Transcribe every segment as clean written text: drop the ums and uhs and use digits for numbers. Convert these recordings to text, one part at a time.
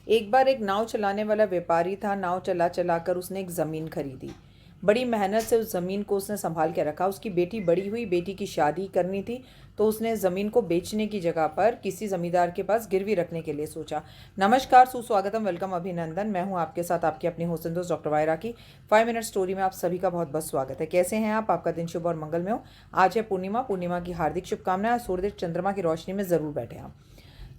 एक बार एक नाव चलाने वाला व्यापारी था। नाव चला चला कर उसने एक ज़मीन खरीदी। बड़ी मेहनत से उस ज़मीन को उसने संभाल के रखा। उसकी बेटी बड़ी हुई, बेटी की शादी करनी थी, तो उसने ज़मीन को बेचने की जगह पर किसी ज़मींदार के पास गिरवी रखने के लिए सोचा। नमस्कार, सुस्वागतम, वेलकम, अभिनंदन। मैं हूं आपके साथ आपकी अपनी होस्ट दोस्त डॉक्टर वायरा की 5 मिनट स्टोरी में आप सभी का बहुत बहुत स्वागत है। कैसे हैं आप? आपका दिन शुभ और मंगल में हो। आज है पूर्णिमा। पूर्णिमा की हार्दिक शुभकामनाएं। सूर्यदेव चंद्रमा की रोशनी में ज़रूर बैठे आप।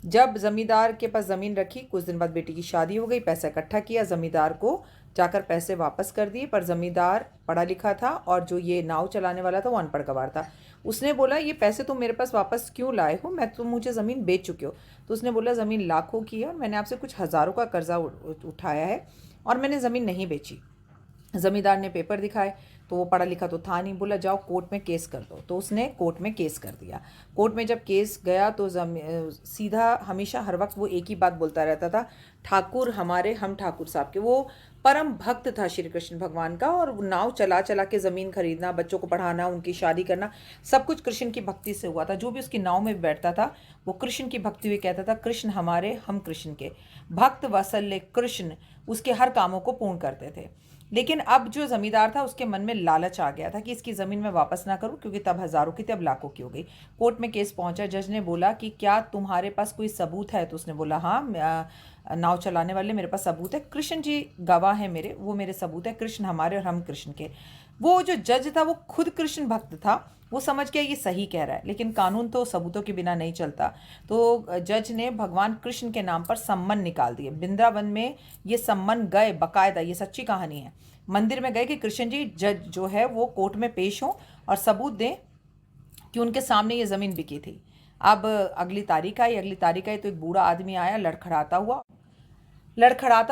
जब जमींदार के पास ज़मीन रखी, कुछ दिन बाद बेटी की शादी हो गई। पैसा इकट्ठा किया, ज़मींदार को जाकर पैसे वापस कर दिए। पर ज़मींदार पढ़ा लिखा था और जो ये नाव चलाने वाला था वो अनपढ़ गवार था। उसने बोला, ये पैसे तुम मेरे पास वापस क्यों लाए हो? मैं तुम मुझे ज़मीन बेच चुके हो। तो उसने बोला, ज़मीन लाखों की है और मैंने आपसे कुछ हज़ारों का कर्जा उठाया है और मैंने ज़मीन नहीं बेची। ज़मींदार ने पेपर दिखाए, तो वो पढ़ा लिखा तो था नहीं। बोला, जाओ कोर्ट में केस कर दो। तो उसने कोर्ट में केस कर दिया। कोर्ट में जब केस गया तो सीधा हमेशा हर वक्त वो एक ही बात बोलता रहता था, ठाकुर हमारे, हम ठाकुर साहब के। वो परम भक्त था श्री कृष्ण भगवान का, और नाव चला चला के ज़मीन खरीदना, बच्चों को पढ़ाना, उनकी शादी करना, सब कुछ कृष्ण की भक्ति से हुआ था। जो भी उसकी नाव में बैठता था वो कृष्ण की भक्ति हुई कहता था, कृष्ण हमारे, हम कृष्ण के। भक्त वात्सल्य कृष्ण उसके हर कामों को पूर्ण करते थे। लेकिन अब जो ज़मींदार था उसके मन में लालच आ गया था कि इसकी ज़मीन मैं वापस ना करूं, क्योंकि तब हज़ारों की तब लाखों की हो गई। कोर्ट में केस पहुंचा। जज ने बोला कि क्या तुम्हारे पास कोई सबूत है? तो उसने बोला, हाँ, नाव चलाने वाले मेरे पास सबूत है, कृष्ण जी गवाह है मेरे, वो मेरे सबूत है, कृष्ण हमारे और हम कृष्ण के। वो जो जज था वो खुद कृष्ण भक्त था। वो समझ गया ये सही कह रहा है, लेकिन कानून तो सबूतों के बिना नहीं चलता। तो जज ने भगवान कृष्ण के नाम पर सम्मन निकाल दिए। वृंदावन में ये सम्मन गए बाकायदा, ये सच्ची कहानी है। मंदिर में गए कि कृष्ण जी जज जो है वो कोर्ट में पेश हों और सबूत दें कि उनके सामने ये ज़मीन बिकी थी। अब अगली तारीख आई। अगली तारीख आई तो एक बूढ़ा आदमी आया, लड़खड़ाता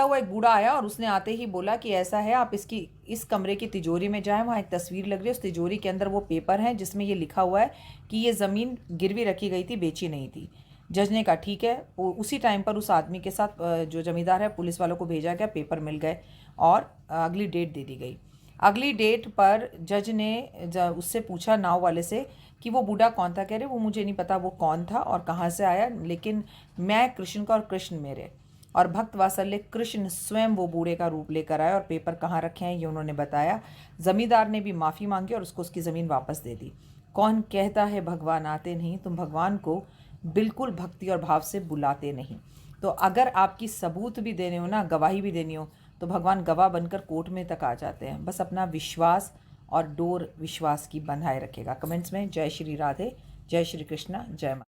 हुआ एक बूढ़ा आया, और उसने आते ही बोला कि ऐसा है, आप इसकी इस कमरे की तिजोरी में जाएं, वहाँ एक तस्वीर लग रही है, उस तिजोरी के अंदर वो पेपर हैं जिसमें ये लिखा हुआ है कि ये ज़मीन गिरवी रखी गई थी, बेची नहीं थी। जज ने कहा ठीक है। उसी टाइम पर उस आदमी के साथ जो जमींदार है, पुलिस वालों को भेजा गया, पेपर मिल गए और अगली डेट दे दी गई। अगली डेट पर जज ने उससे पूछा, नाव वाले से, कि वो बूढ़ा कौन था? कह रहे वो मुझे नहीं पता वो कौन था और कहाँ से आया, लेकिन मैं कृष्ण का और कृष्ण मेरे। और भक्त वात्सल्य कृष्ण स्वयं वो बूढ़े का रूप लेकर आए और पेपर कहाँ रखे हैं ये उन्होंने बताया। जमींदार ने भी माफ़ी मांगी और उसको उसकी ज़मीन वापस दे दी। कौन कहता है भगवान आते नहीं? तुम भगवान को बिल्कुल भक्ति और भाव से बुलाते नहीं। तो अगर आपकी सबूत भी देने हो ना, गवाही भी देनी हो, तो भगवान गवाह बनकर कोर्ट में तक आ जाते हैं। बस अपना विश्वास और डोर विश्वास की बंधाए रखेगा। कमेंट्स में जय श्री राधे, जय श्री कृष्णा, जय माता।